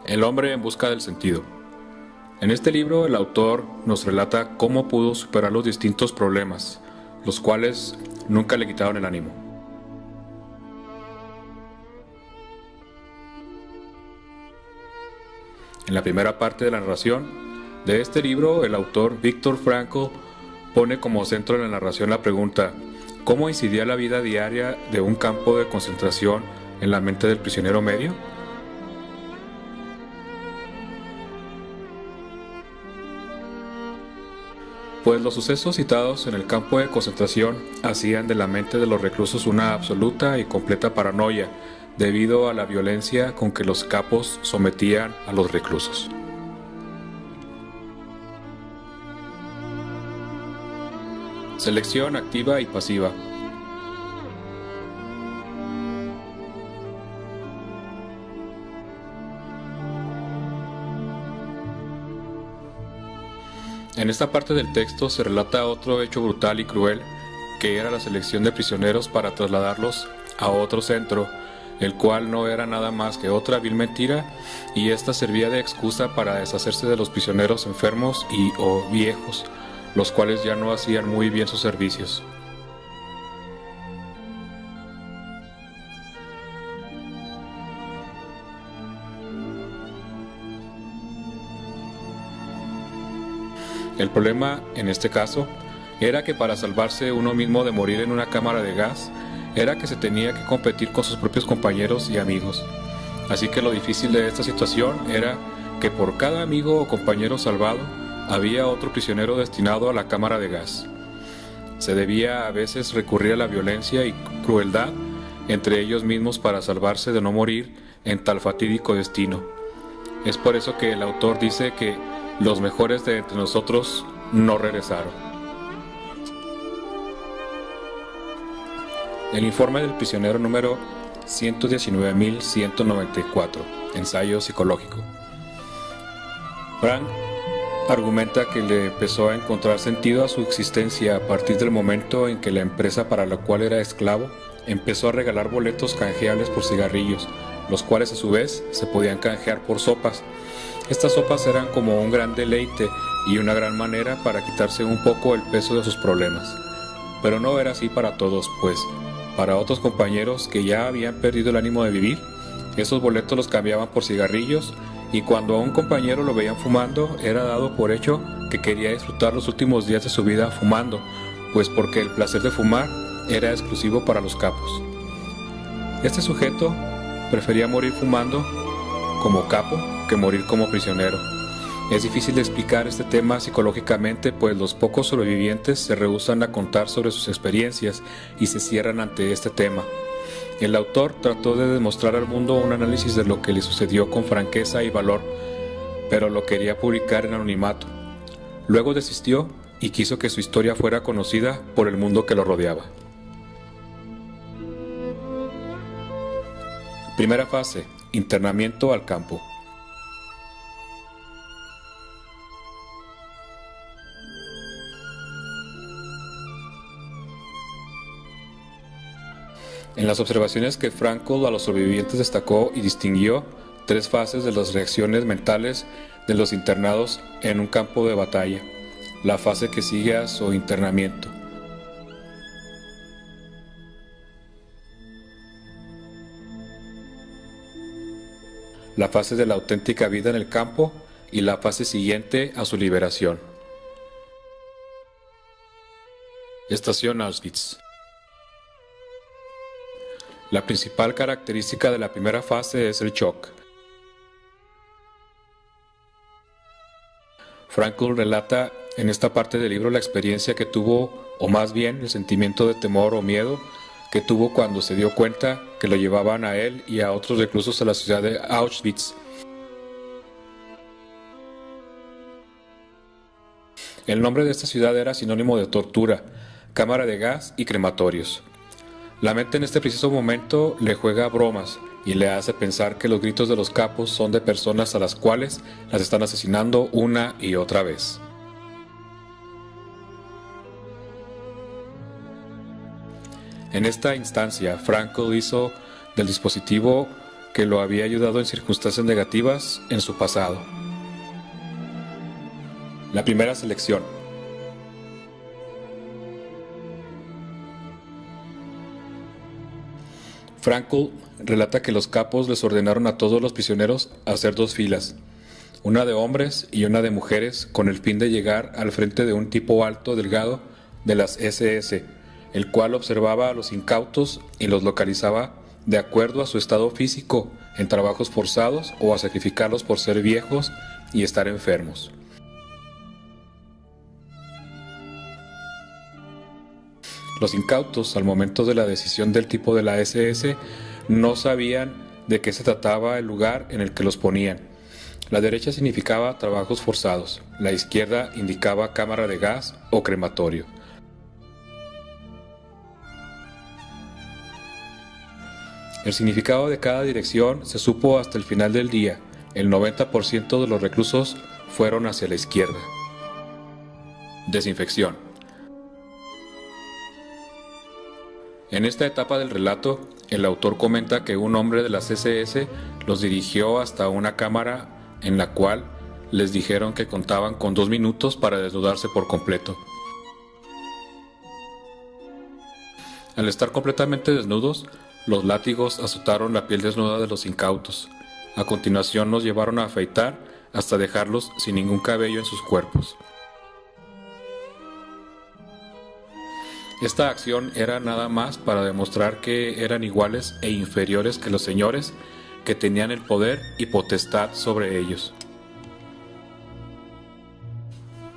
El hombre en busca del sentido. En este libro el autor nos relata cómo pudo superar los distintos problemas, los cuales nunca le quitaron el ánimo. En la primera parte de la narración de este libro, el autor Viktor Frankl pone como centro de la narración la pregunta: ¿cómo incidía la vida diaria de un campo de concentración en la mente del prisionero medio? Pues los sucesos citados en el campo de concentración hacían de la mente de los reclusos una absoluta y completa paranoia, debido a la violencia con que los capos sometían a los reclusos. Selección activa y pasiva. En esta parte del texto se relata otro hecho brutal y cruel, que era la selección de prisioneros para trasladarlos a otro centro, el cual no era nada más que otra vil mentira, y esta servía de excusa para deshacerse de los prisioneros enfermos y o viejos, los cuales ya no hacían muy bien sus servicios. El problema, en este caso, era que para salvarse uno mismo de morir en una cámara de gas, era que se tenía que competir con sus propios compañeros y amigos. Así que lo difícil de esta situación era que por cada amigo o compañero salvado, había otro prisionero destinado a la cámara de gas. Se debía a veces recurrir a la violencia y crueldad entre ellos mismos para salvarse de no morir en tal fatídico destino. Es por eso que el autor dice que los mejores de entre nosotros no regresaron. El informe del prisionero número 119.194, ensayo psicológico. Frank argumenta que le empezó a encontrar sentido a su existencia a partir del momento en que la empresa para la cual era esclavo empezó a regalar boletos canjeables por cigarrillos, los cuales a su vez se podían canjear por sopas. Estas sopas eran como un gran deleite y una gran manera para quitarse un poco el peso de sus problemas. Pero no era así para todos, pues para otros compañeros que ya habían perdido el ánimo de vivir, esos boletos los cambiaban por cigarrillos, y cuando a un compañero lo veían fumando, era dado por hecho que quería disfrutar los últimos días de su vida fumando, pues porque el placer de fumar era exclusivo para los capos. Este sujeto prefería morir fumando como capo que morir como prisionero. Es difícil de explicar este tema psicológicamente, pues los pocos sobrevivientes se rehúsan a contar sobre sus experiencias y se cierran ante este tema. El autor trató de demostrar al mundo un análisis de lo que le sucedió con franqueza y valor, pero lo quería publicar en anonimato. Luego desistió y quiso que su historia fuera conocida por el mundo que lo rodeaba. Primera fase: internamiento al campo. En las observaciones que Frankl a los sobrevivientes destacó y distinguió tres fases de las reacciones mentales de los internados en un campo de batalla. La fase que sigue a su internamiento. La fase de la auténtica vida en el campo y la fase siguiente a su liberación. Estación Auschwitz. La principal característica de la primera fase es el shock. Frankl relata en esta parte del libro la experiencia que tuvo, o más bien el sentimiento de temor o miedo que tuvo cuando se dio cuenta que lo llevaban a él y a otros reclusos a la ciudad de Auschwitz. El nombre de esta ciudad era sinónimo de tortura, cámara de gas y crematorios. La mente en este preciso momento le juega bromas y le hace pensar que los gritos de los capos son de personas a las cuales las están asesinando una y otra vez. En esta instancia, Frankl hizo del dispositivo que lo había ayudado en circunstancias negativas en su pasado. La primera selección. Frankl relata que los capos les ordenaron a todos los prisioneros hacer 2 filas, una de hombres y una de mujeres, con el fin de llegar al frente de un tipo alto, delgado, de las SS, el cual observaba a los incautos y los localizaba de acuerdo a su estado físico en trabajos forzados o a sacrificarlos por ser viejos y estar enfermos. Los incautos, al momento de la decisión del tipo de la SS, no sabían de qué se trataba el lugar en el que los ponían. La derecha significaba trabajos forzados, la izquierda indicaba cámara de gas o crematorio. El significado de cada dirección se supo hasta el final del día. El 90% de los reclusos fueron hacia la izquierda. Desinfección. En esta etapa del relato, el autor comenta que un hombre de las SS los dirigió hasta una cámara en la cual les dijeron que contaban con 2 minutos para desnudarse por completo. Al estar completamente desnudos, los látigos azotaron la piel desnuda de los incautos. A continuación los llevaron a afeitar hasta dejarlos sin ningún cabello en sus cuerpos. Esta acción era nada más para demostrar que eran iguales e inferiores que los señores, que tenían el poder y potestad sobre ellos.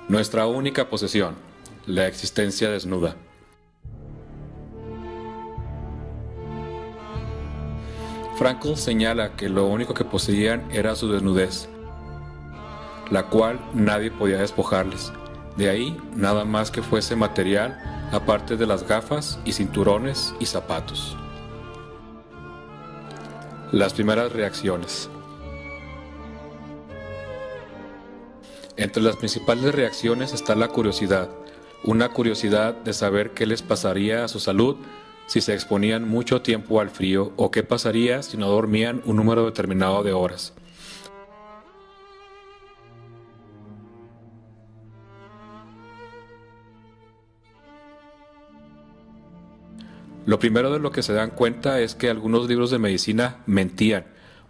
Nuestra única posesión, la existencia desnuda. Frankl señala que lo único que poseían era su desnudez, la cual nadie podía despojarles. De ahí nada más que fuese material, aparte de las gafas y cinturones y zapatos. Las primeras reacciones. Entre las principales reacciones está la curiosidad, una curiosidad de saber qué les pasaría a su salud si se exponían mucho tiempo al frío o qué pasaría si no dormían un número determinado de horas. Lo primero de lo que se dan cuenta es que algunos libros de medicina mentían,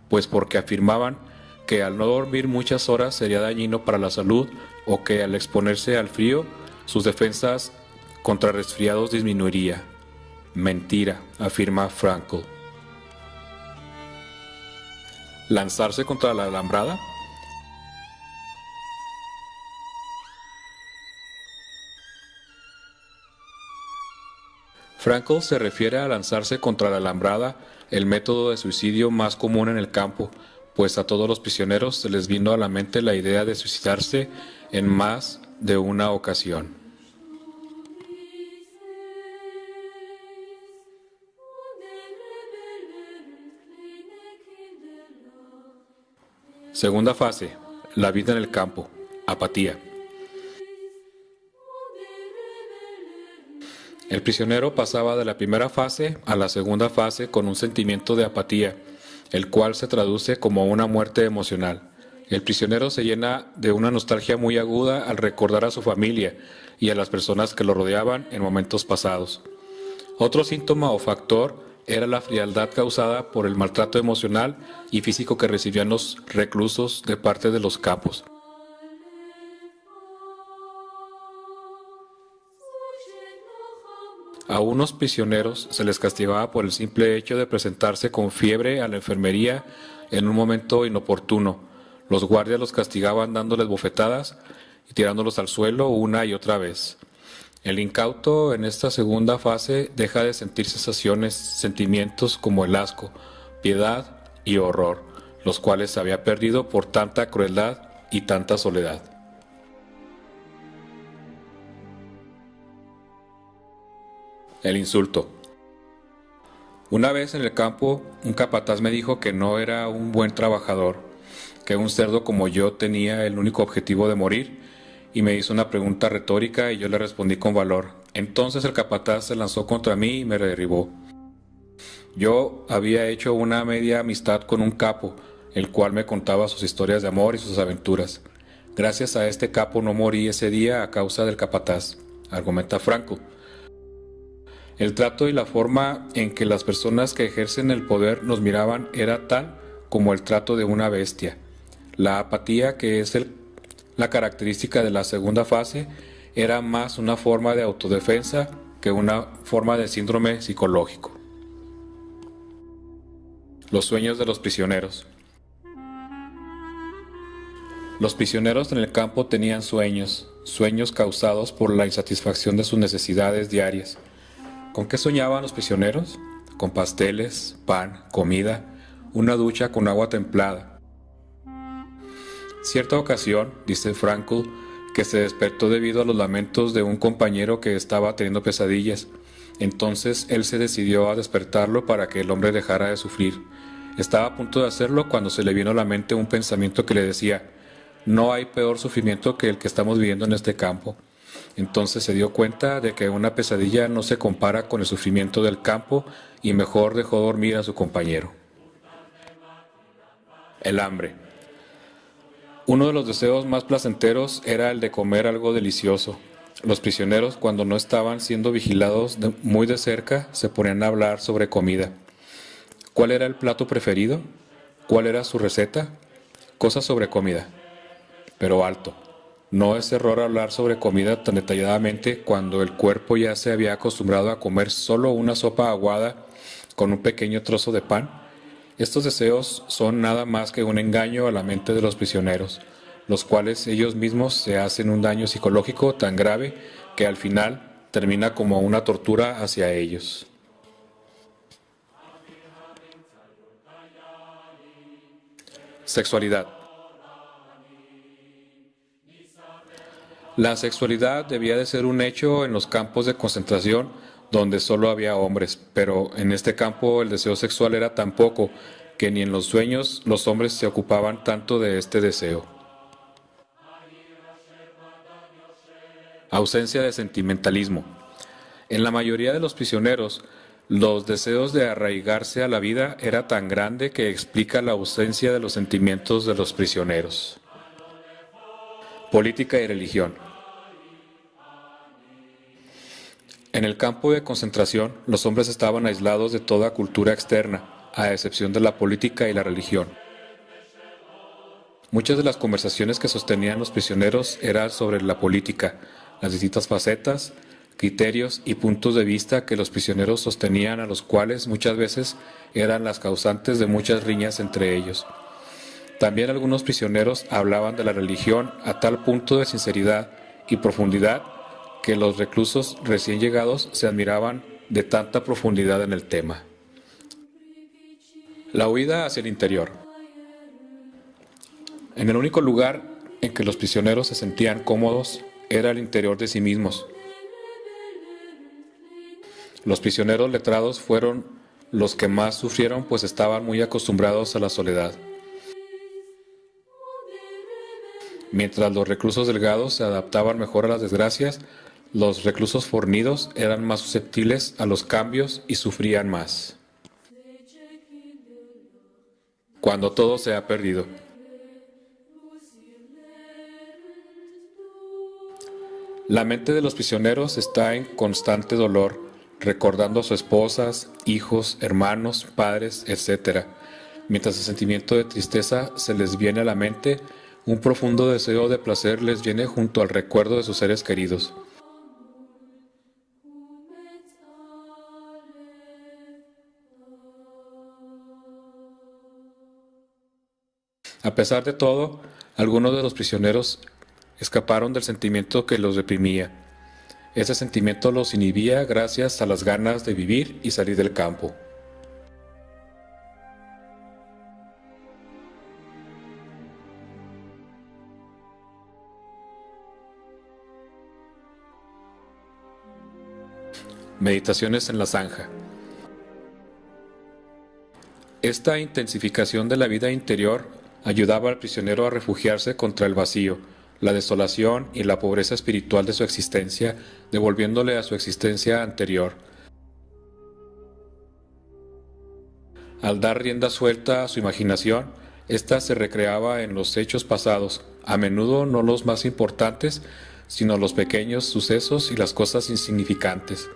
pues porque afirmaban que al no dormir muchas horas sería dañino para la salud o que al exponerse al frío sus defensas contra resfriados disminuiría. Mentira, afirma Frankl. ¿Lanzarse contra la alambrada? Frankl se refiere a lanzarse contra la alambrada, el método de suicidio más común en el campo, pues a todos los prisioneros se les vino a la mente la idea de suicidarse en más de una ocasión. Segunda fase, la vida en el campo, apatía. El prisionero pasaba de la primera fase a la segunda fase con un sentimiento de apatía, el cual se traduce como una muerte emocional. El prisionero se llena de una nostalgia muy aguda al recordar a su familia y a las personas que lo rodeaban en momentos pasados. Otro síntoma o factor era la frialdad causada por el maltrato emocional y físico que recibían los reclusos de parte de los capos. A unos prisioneros se les castigaba por el simple hecho de presentarse con fiebre a la enfermería en un momento inoportuno. Los guardias los castigaban dándoles bofetadas y tirándolos al suelo una y otra vez. El incauto en esta segunda fase deja de sentir sensaciones, sentimientos como el asco, piedad y horror, los cuales se había perdido por tanta crueldad y tanta soledad. El insulto. Una vez en el campo, un capataz me dijo que no era un buen trabajador, que un cerdo como yo tenía el único objetivo de morir, y me hizo una pregunta retórica y yo le respondí con valor. Entonces el capataz se lanzó contra mí y me derribó. Yo había hecho una media amistad con un capo, el cual me contaba sus historias de amor y sus aventuras. Gracias a este capo no morí ese día a causa del capataz, argumenta Franco. El trato y la forma en que las personas que ejercen el poder nos miraban era tal como el trato de una bestia. La apatía, que es la característica de la segunda fase, era más una forma de autodefensa que una forma de síndrome psicológico. Los sueños de los prisioneros. Los prisioneros en el campo tenían sueños causados por la insatisfacción de sus necesidades diarias. ¿Con qué soñaban los prisioneros? Con pasteles, pan, comida, una ducha con agua templada. Cierta ocasión, dice Frankl, que se despertó debido a los lamentos de un compañero que estaba teniendo pesadillas. Entonces él se decidió a despertarlo para que el hombre dejara de sufrir. Estaba a punto de hacerlo cuando se le vino a la mente un pensamiento que le decía: no hay peor sufrimiento que el que estamos viviendo en este campo. Entonces se dio cuenta de que una pesadilla no se compara con el sufrimiento del campo y mejor dejó dormir a su compañero. El hambre. Uno de los deseos más placenteros era el de comer algo delicioso. Los prisioneros, cuando no estaban siendo vigilados muy de cerca, se ponían a hablar sobre comida. ¿Cuál era el plato preferido? ¿Cuál era su receta? Cosas sobre comida. Pero alto. No es error hablar sobre comida tan detalladamente cuando el cuerpo ya se había acostumbrado a comer solo una sopa aguada con un pequeño trozo de pan. Estos deseos son nada más que un engaño a la mente de los prisioneros, los cuales ellos mismos se hacen un daño psicológico tan grave que al final termina como una tortura hacia ellos. Sexualidad. La sexualidad debía de ser un hecho en los campos de concentración donde solo había hombres, pero en este campo el deseo sexual era tan poco que ni en los sueños los hombres se ocupaban tanto de este deseo. Ausencia de sentimentalismo. En la mayoría de los prisioneros, los deseos de arraigarse a la vida era tan grande que explica la ausencia de los sentimientos de los prisioneros. Política y religión. En el campo de concentración, los hombres estaban aislados de toda cultura externa, a excepción de la política y la religión. Muchas de las conversaciones que sostenían los prisioneros eran sobre la política, las distintas facetas, criterios y puntos de vista que los prisioneros sostenían, a los cuales muchas veces eran las causantes de muchas riñas entre ellos. También algunos prisioneros hablaban de la religión a tal punto de sinceridad y profundidad que los reclusos recién llegados se admiraban de tanta profundidad en el tema. La huida hacia el interior. En el único lugar en que los prisioneros se sentían cómodos era el interior de sí mismos. Los prisioneros letrados fueron los que más sufrieron, pues estaban muy acostumbrados a la soledad. Mientras los reclusos delgados se adaptaban mejor a las desgracias, los reclusos fornidos eran más susceptibles a los cambios y sufrían más. Cuando todo se ha perdido. La mente de los prisioneros está en constante dolor, recordando a sus esposas, hijos, hermanos, padres, etc. Mientras el sentimiento de tristeza se les viene a la mente, un profundo deseo de placer les viene junto al recuerdo de sus seres queridos. A pesar de todo, algunos de los prisioneros escaparon del sentimiento que los reprimía. Ese sentimiento los inhibía gracias a las ganas de vivir y salir del campo. Meditaciones en la zanja. Esta intensificación de la vida interior ayudaba al prisionero a refugiarse contra el vacío, la desolación y la pobreza espiritual de su existencia, devolviéndole a su existencia anterior. Al dar rienda suelta a su imaginación, ésta se recreaba en los hechos pasados, a menudo no los más importantes, sino los pequeños sucesos y las cosas insignificantes.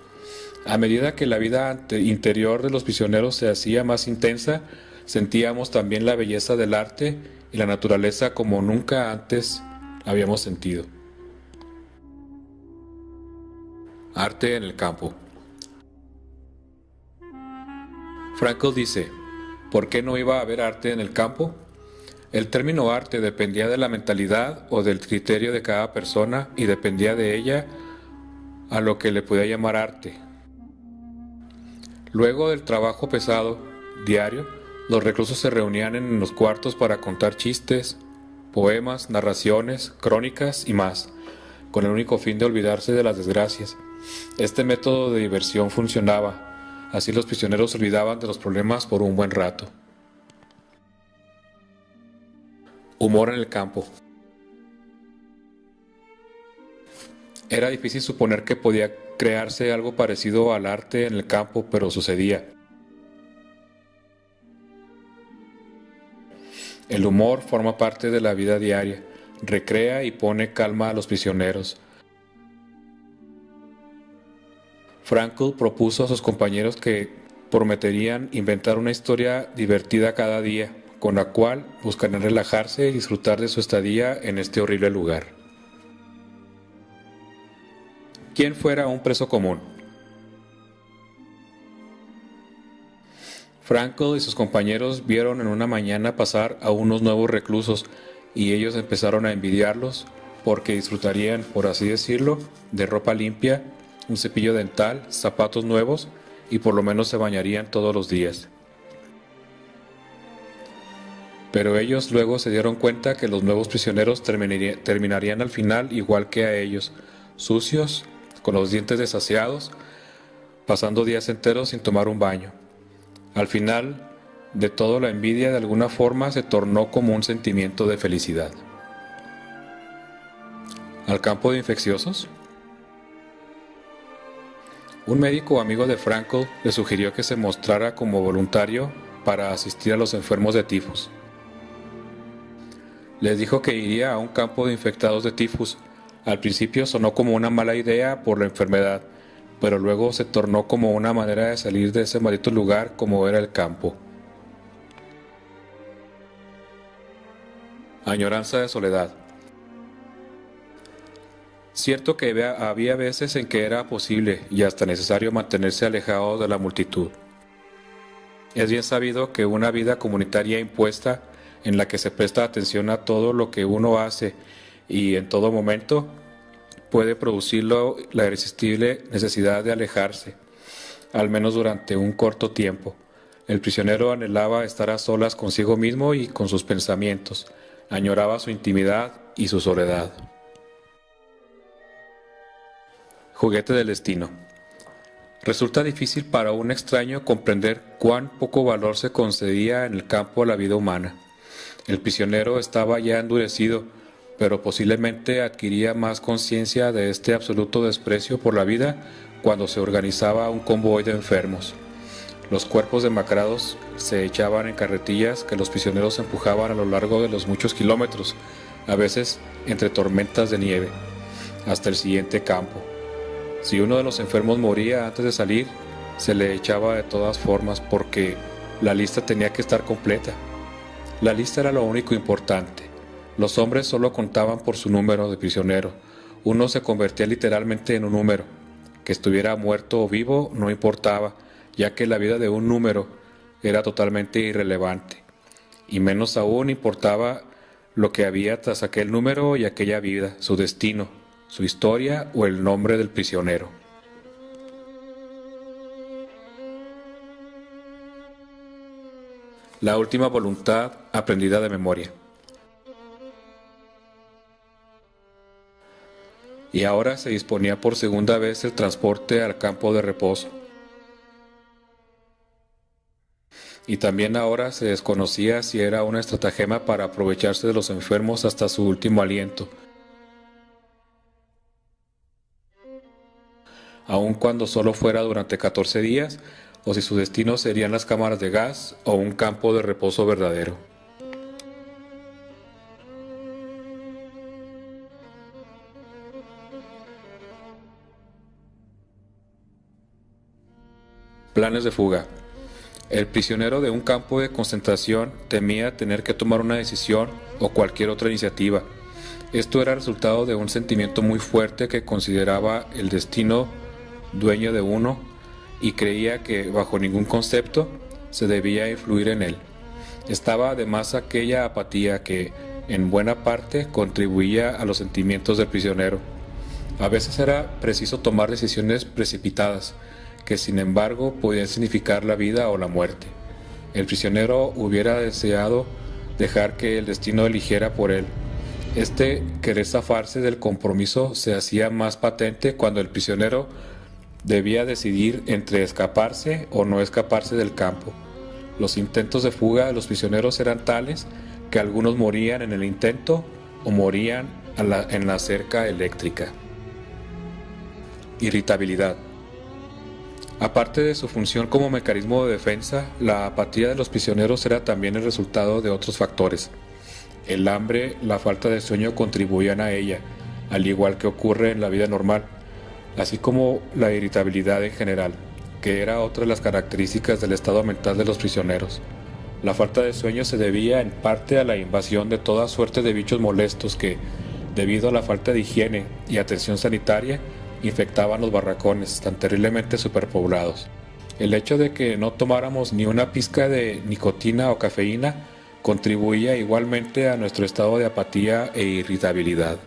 A medida que la vida interior de los prisioneros se hacía más intensa, sentíamos también la belleza del arte y la naturaleza como nunca antes habíamos sentido. Arte en el campo. Frankl dice, ¿por qué no iba a haber arte en el campo? El término arte dependía de la mentalidad o del criterio de cada persona y dependía de ella a lo que le podía llamar arte. Luego del trabajo pesado, diario, los reclusos se reunían en los cuartos para contar chistes, poemas, narraciones, crónicas y más, con el único fin de olvidarse de las desgracias. Este método de diversión funcionaba. Así los prisioneros se olvidaban de los problemas por un buen rato. Humor en el campo. Era difícil suponer que podía crearse algo parecido al arte en el campo, pero sucedía. El humor forma parte de la vida diaria, recrea y pone calma a los prisioneros. Frankl propuso a sus compañeros que prometerían inventar una historia divertida cada día, con la cual buscarían relajarse y disfrutar de su estadía en este horrible lugar. ¿Quién fuera un preso común? Frankl y sus compañeros vieron en una mañana pasar a unos nuevos reclusos y ellos empezaron a envidiarlos porque disfrutarían, por así decirlo, de ropa limpia, un cepillo dental, zapatos nuevos y por lo menos se bañarían todos los días. Pero ellos luego se dieron cuenta que los nuevos prisioneros terminarían al final igual que a ellos, sucios, con los dientes desasiados, pasando días enteros sin tomar un baño. Al final de todo, la envidia de alguna forma se tornó como un sentimiento de felicidad. ¿Al campo de infecciosos? Un médico amigo de Frankl le sugirió que se mostrara como voluntario para asistir a los enfermos de tifus. Les dijo que iría a un campo de infectados de tifus. Al principio sonó como una mala idea por la enfermedad, pero luego se tornó como una manera de salir de ese maldito lugar como era el campo. Añoranza de soledad. Cierto que había veces en que era posible y hasta necesario mantenerse alejado de la multitud. Es bien sabido que una vida comunitaria impuesta, en la que se presta atención a todo lo que uno hace y en todo momento, puede producirlo la irresistible necesidad de alejarse, al menos durante un corto tiempo. El prisionero anhelaba estar a solas consigo mismo y con sus pensamientos, añoraba su intimidad y su soledad. Juguete del destino. Resulta difícil para un extraño comprender cuán poco valor se concedía en el campo a la vida humana. El prisionero estaba ya endurecido, pero posiblemente adquiría más conciencia de este absoluto desprecio por la vida cuando se organizaba un convoy de enfermos. Los cuerpos demacrados se echaban en carretillas que los prisioneros empujaban a lo largo de los muchos kilómetros, a veces entre tormentas de nieve, hasta el siguiente campo. Si uno de los enfermos moría antes de salir, se le echaba de todas formas porque la lista tenía que estar completa. La lista era lo único importante. Los hombres solo contaban por su número de prisionero. Uno se convertía literalmente en un número. Que estuviera muerto o vivo no importaba, ya que la vida de un número era totalmente irrelevante. Y menos aún importaba lo que había tras aquel número y aquella vida, su destino, su historia o el nombre del prisionero. La última voluntad aprendida de memoria. Y ahora se disponía por segunda vez el transporte al campo de reposo. Y también ahora se desconocía si era una estratagema para aprovecharse de los enfermos hasta su último aliento. Aun cuando solo fuera durante 14 días, o si su destino serían las cámaras de gas o un campo de reposo verdadero. Planes de fuga. El prisionero de un campo de concentración temía tener que tomar una decisión o cualquier otra iniciativa. Esto era resultado de un sentimiento muy fuerte que consideraba el destino dueño de uno y creía que bajo ningún concepto se debía influir en él. Estaba además aquella apatía que, en buena parte, contribuía a los sentimientos del prisionero. A veces era preciso tomar decisiones precipitadas, que sin embargo podían significar la vida o la muerte. El prisionero hubiera deseado dejar que el destino eligiera por él. Este querer zafarse del compromiso se hacía más patente cuando el prisionero debía decidir entre escaparse o no escaparse del campo. Los intentos de fuga de los prisioneros eran tales que algunos morían en el intento o morían en la cerca eléctrica. Irritabilidad. Aparte de su función como mecanismo de defensa, la apatía de los prisioneros era también el resultado de otros factores. El hambre, la falta de sueño contribuían a ella, al igual que ocurre en la vida normal, así como la irritabilidad en general, que era otra de las características del estado mental de los prisioneros. La falta de sueño se debía en parte a la invasión de toda suerte de bichos molestos que, debido a la falta de higiene y atención sanitaria, infectaban los barracones tan terriblemente superpoblados. El hecho de que no tomáramos ni una pizca de nicotina o cafeína contribuía igualmente a nuestro estado de apatía e irritabilidad.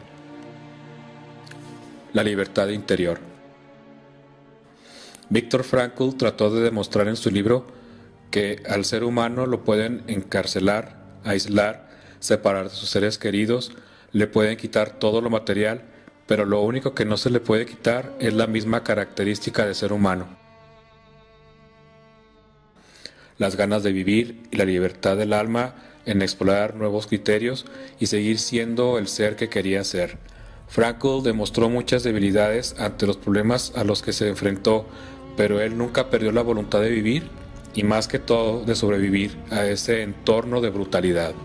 La libertad interior. Viktor Frankl trató de demostrar en su libro que al ser humano lo pueden encarcelar, aislar, separar de sus seres queridos, le pueden quitar todo lo material, pero lo único que no se le puede quitar es la misma característica de ser humano: las ganas de vivir y la libertad del alma en explorar nuevos criterios y seguir siendo el ser que quería ser. Frankl demostró muchas debilidades ante los problemas a los que se enfrentó, pero él nunca perdió la voluntad de vivir y, más que todo, de sobrevivir a ese entorno de brutalidad.